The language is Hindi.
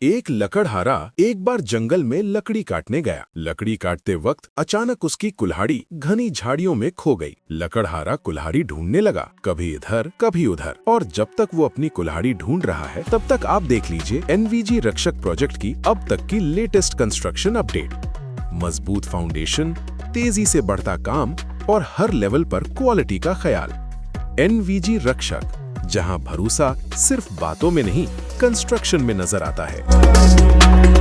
एक लकड़हारा एक बार जंगल में लकड़ी काटने गया। लकड़ी काटते वक्त अचानक उसकी कुल्हाड़ी घनी झाड़ियों में खो गई। लकड़हारा कुल्हाड़ी ढूंढने लगा, कभी इधर कभी उधर, और जब तक वो अपनी कुल्हाड़ी ढूंढ रहा है तब तक आप देख लीजिए एनवीजी रक्षक प्रोजेक्ट की अब तक की लेटेस्ट कंस्ट्रक्शन अपडेट। मजबूत फाउंडेशन, तेजी से बढ़ता काम और हर लेवल पर क्वालिटी का ख्याल। एनवीजी रक्षक, जहां भरोसा सिर्फ बातों में नहीं, कंस्ट्रक्शन में नजर आता है।